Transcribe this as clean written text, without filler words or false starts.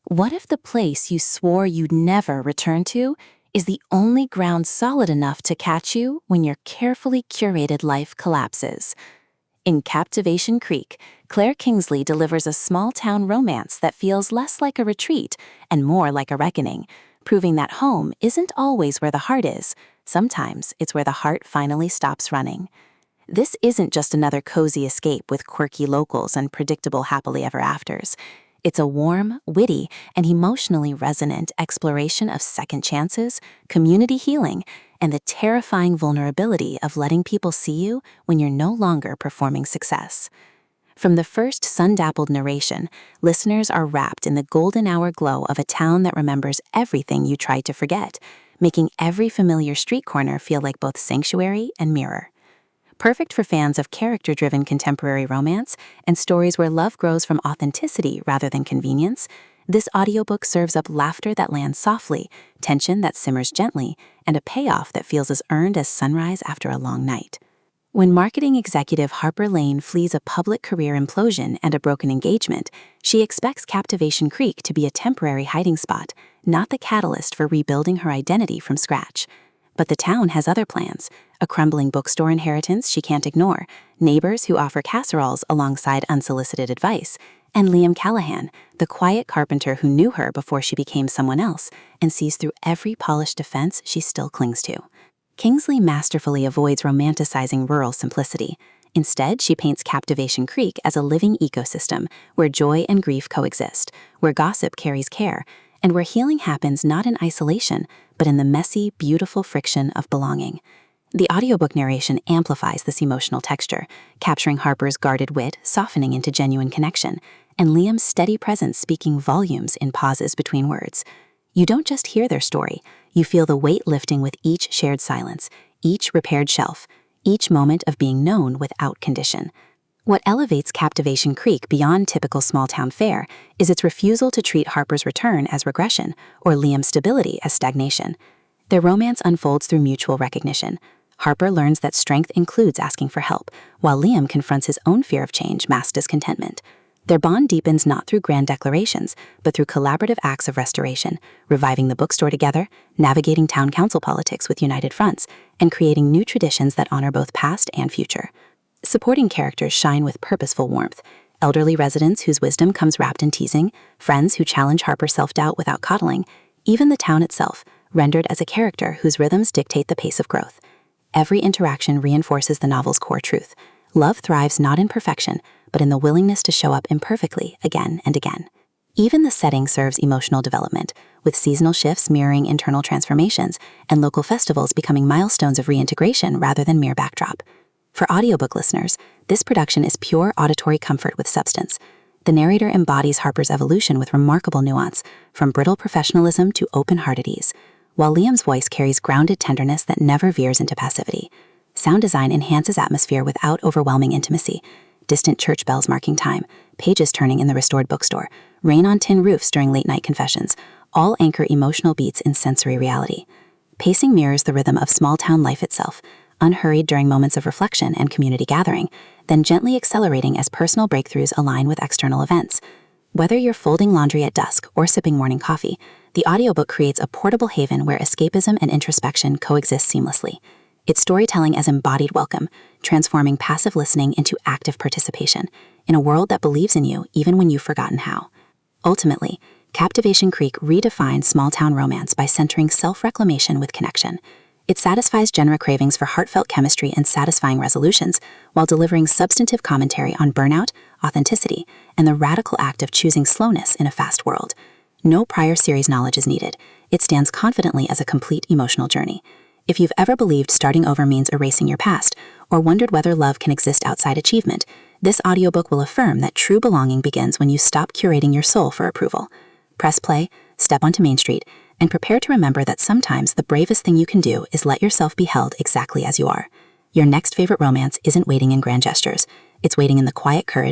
What if the place you swore you'd never return to is the only ground solid enough to catch you when your carefully curated life collapses? In Captivation Creek, Claire Kingsley delivers a small-town romance that feels less like a retreat and more like a reckoning, proving that home isn't always where the heart is. Sometimes it's where the heart finally stops running. This isn't just another cozy escape with quirky locals and predictable happily ever afters. It's a warm, witty, and emotionally resonant exploration of second chances, community healing, and the terrifying vulnerability of letting people see you when you're no longer performing success. From the first sun-dappled narration, listeners are wrapped in the golden hour glow of a town that remembers everything you tried to forget, making every familiar street corner feel like both sanctuary and mirror. Perfect for fans of character-driven contemporary romance and stories where love grows from authenticity rather than convenience, this audiobook serves up laughter that lands softly, tension that simmers gently, and a payoff that feels as earned as sunrise after a long night. When marketing executive Harper Lane flees a public career implosion and a broken engagement, she expects Captivation Creek to be a temporary hiding spot, not the catalyst for rebuilding her identity from scratch. But the town has other plans: a crumbling bookstore inheritance she can't ignore, neighbors who offer casseroles alongside unsolicited advice, and Liam Callahan, the quiet carpenter who knew her before she became someone else and sees through every polished defense she still clings to. Kingsley masterfully avoids romanticizing rural simplicity. Instead, she paints Captivation Creek as a living ecosystem where joy and grief coexist, where gossip carries care, and where healing happens not in isolation, but in the messy, beautiful friction of belonging. The audiobook narration amplifies this emotional texture, capturing Harper's guarded wit softening into genuine connection, and Liam's steady presence speaking volumes in pauses between words. You don't just hear their story, you feel the weight lifting with each shared silence, each repaired shelf, each moment of being known without condition. What elevates Captivation Creek beyond typical small-town fare is its refusal to treat Harper's return as regression or Liam's stability as stagnation. Their romance unfolds through mutual recognition. Harper learns that strength includes asking for help, while Liam confronts his own fear of change masked as contentment. Their bond deepens not through grand declarations, but through collaborative acts of restoration, reviving the bookstore together, navigating town council politics with united fronts, and creating new traditions that honor both past and future. Supporting characters shine with purposeful warmth: elderly residents whose wisdom comes wrapped in teasing, friends who challenge Harper's self-doubt without coddling, even the town itself, rendered as a character whose rhythms dictate the pace of growth. Every interaction reinforces the novel's core truth: love thrives not in perfection, but in the willingness to show up imperfectly again and again. Even the setting serves emotional development, with seasonal shifts mirroring internal transformations and local festivals becoming milestones of reintegration rather than mere backdrop. For audiobook listeners, this production is pure auditory comfort with substance. The narrator embodies Harper's evolution with remarkable nuance, from brittle professionalism to open-hearted ease, while Liam's voice carries grounded tenderness that never veers into passivity. Sound design enhances atmosphere without overwhelming intimacy: distant church bells marking time, pages turning in the restored bookstore, rain on tin roofs during late-night confessions, all anchor emotional beats in sensory reality. Pacing mirrors the rhythm of small-town life itself, unhurried during moments of reflection and community gathering, then gently accelerating as personal breakthroughs align with external events. Whether you're folding laundry at dusk or sipping morning coffee, the audiobook creates a portable haven where escapism and introspection coexist seamlessly. It's storytelling as embodied welcome, transforming passive listening into active participation in a world that believes in you even when you've forgotten how. Ultimately, Captivation Creek redefines small-town romance by centering self-reclamation with connection. It satisfies genre cravings for heartfelt chemistry and satisfying resolutions, while delivering substantive commentary on burnout, authenticity, and the radical act of choosing slowness in a fast world. No prior series knowledge is needed. It stands confidently as a complete emotional journey. If you've ever believed starting over means erasing your past, or wondered whether love can exist outside achievement, this audiobook will affirm that true belonging begins when you stop curating your soul for approval. Press play, step onto Main Street, and prepare to remember that sometimes the bravest thing you can do is let yourself be held exactly as you are. Your next favorite romance isn't waiting in grand gestures. It's waiting in the quiet courage